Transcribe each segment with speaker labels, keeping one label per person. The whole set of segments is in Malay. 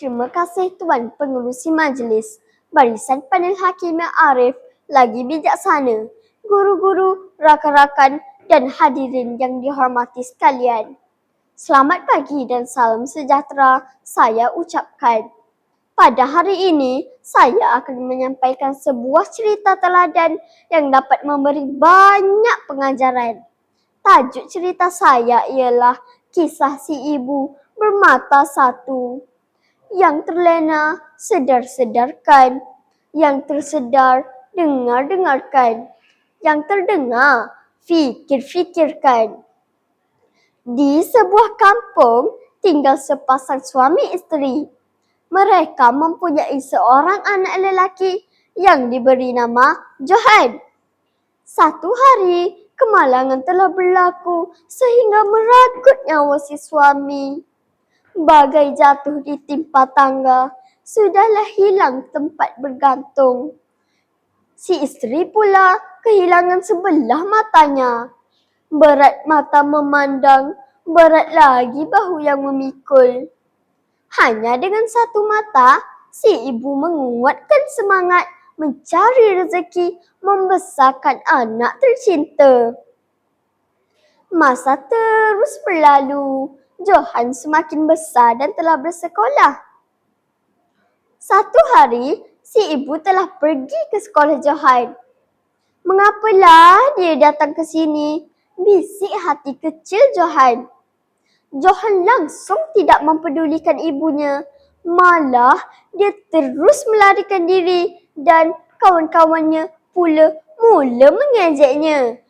Speaker 1: Terima kasih Tuan Pengerusi Majlis, Barisan Panel Hakim yang arif, lagi bijaksana, guru-guru, rakan-rakan dan hadirin yang dihormati sekalian. Selamat pagi dan salam sejahtera saya ucapkan. Pada hari ini, saya akan menyampaikan sebuah cerita teladan yang dapat memberi banyak pengajaran. Tajuk cerita saya ialah kisah si ibu bermata satu. Yang terlena, sedar-sedarkan. Yang tersedar, dengar-dengarkan. Yang terdengar, fikir-fikirkan. Di sebuah kampung, tinggal sepasang suami isteri. Mereka mempunyai seorang anak lelaki yang diberi nama Johan. Satu hari, kemalangan telah berlaku sehingga meragut nyawa si suami. Bagai jatuh di timpa tangga, sudahlah hilang tempat bergantung. Si isteri pula kehilangan sebelah matanya. Berat mata memandang, berat lagi bahu yang memikul. Hanya dengan satu mata, si ibu menguatkan semangat mencari rezeki membesarkan anak tercinta. Masa terus berlalu. Johan semakin besar dan telah bersekolah. Satu hari, si ibu telah pergi ke sekolah Johan. Mengapalah dia datang ke sini? Bisik hati kecil Johan. Johan langsung tidak mempedulikan ibunya. Malah dia terus melarikan diri dan kawan-kawannya pula mula mengejeknya.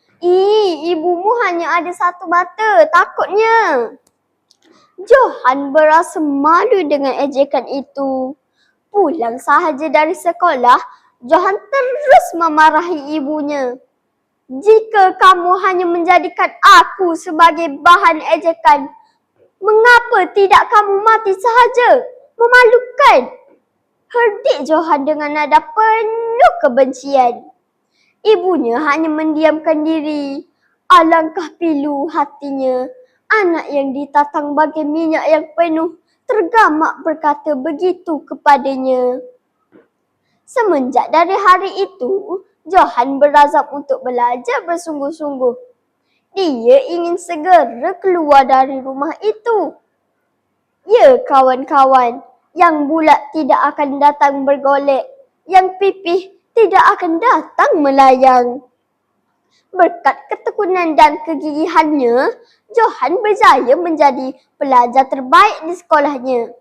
Speaker 1: Ibumu hanya ada satu mata, takutnya. Johan berasa malu dengan ejekan itu. Pulang sahaja dari sekolah, Johan terus memarahi ibunya. Jika kamu hanya menjadikan aku sebagai bahan ejekan, mengapa tidak kamu mati sahaja? Memalukan. Herdik Johan dengan nada penuh kebencian. Ibunya hanya mendiamkan diri. Alangkah pilu hatinya. Anak yang ditatang bagai minyak yang penuh tergamak berkata begitu kepadanya. Semenjak dari hari itu, Johan berazam untuk belajar bersungguh-sungguh. Dia ingin segera keluar dari rumah itu. Ya kawan-kawan, yang bulat tidak akan datang bergolek, yang pipih tidak akan datang melayang. Berkat ketekunan dan kegigihannya, Johan berjaya menjadi pelajar terbaik di sekolahnya.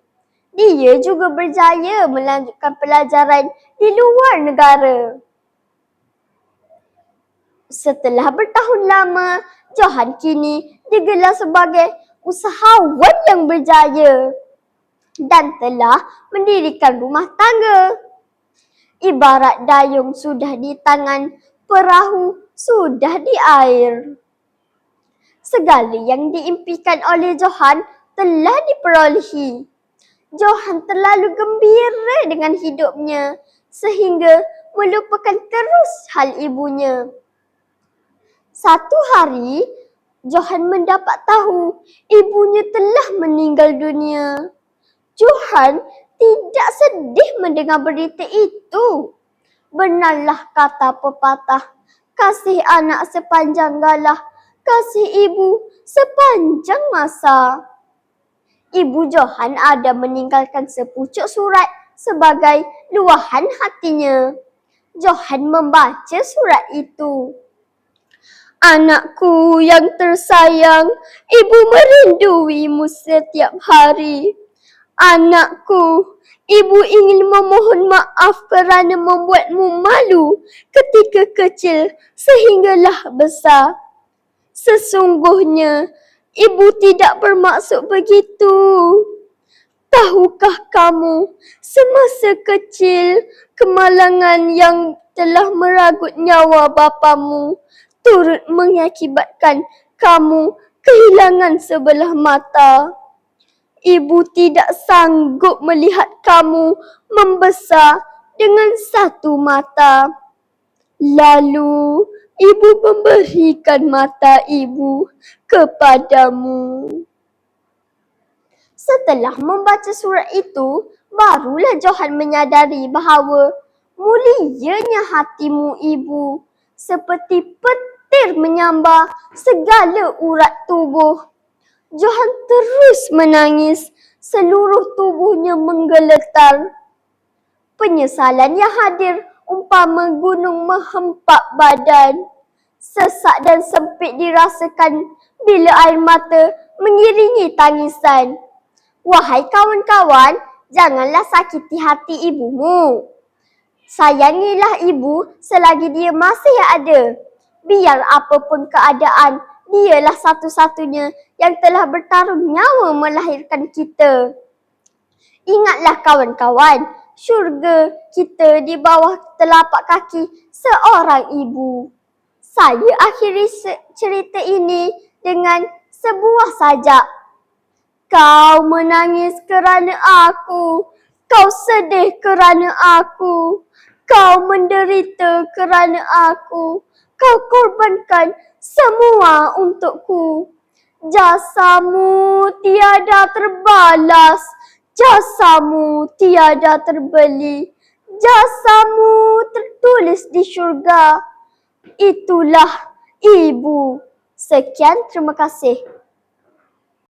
Speaker 1: Dia juga berjaya melanjutkan pelajaran di luar negara. Setelah bertahun lama, Johan kini digelar sebagai usahawan yang berjaya dan telah mendirikan rumah tangga. Ibarat dayung sudah di tangan, perahu sudah di air. Segala yang diimpikan oleh Johan telah diperolehi. Johan terlalu gembira dengan hidupnya sehingga melupakan terus hal ibunya. Satu hari, Johan mendapat tahu ibunya telah meninggal dunia. Johan tidak sedih mendengar berita itu. Benarlah kata pepatah, kasih anak sepanjang galah, kasih ibu sepanjang masa. Ibu Johan ada meninggalkan sepucuk surat sebagai luahan hatinya. Johan membaca surat itu. Anakku yang tersayang, ibu merinduimu setiap hari. Anakku, ibu ingin memohon maaf kerana membuatmu malu ketika kecil sehinggalah besar. Sesungguhnya, ibu tidak bermaksud begitu. Tahukah kamu, semasa kecil, kemalangan yang telah meragut nyawa bapamu turut mengakibatkan kamu kehilangan sebelah mata. Ibu tidak sanggup melihat kamu membesar dengan satu mata. Lalu, ibu memberikan mata ibu kepadamu. Setelah membaca surat itu, barulah Johan menyadari bahawa mulianya hatimu ibu, seperti petir menyambar segala urat tubuh. Johan terus menangis, seluruh tubuhnya menggeletar. Penyesalan yang hadir umpama gunung menghempak badan. Sesak dan sempit dirasakan bila air mata mengiringi tangisan. Wahai kawan-kawan, janganlah sakiti hati ibumu. Sayangilah ibu selagi dia masih ada. Biar apapun keadaan, dialah satu-satunya yang telah bertaruh nyawa melahirkan kita. Ingatlah kawan-kawan, syurga kita di bawah telapak kaki seorang ibu. Saya akhiri cerita ini dengan sebuah sajak. Kau menangis kerana aku, kau sedih kerana aku, kau menderita kerana aku, kau korbankan semua untukku. Jasamu tiada terbalas, jasamu tiada terbeli, jasamu tertulis di syurga. Itulah ibu. Sekian, terima kasih.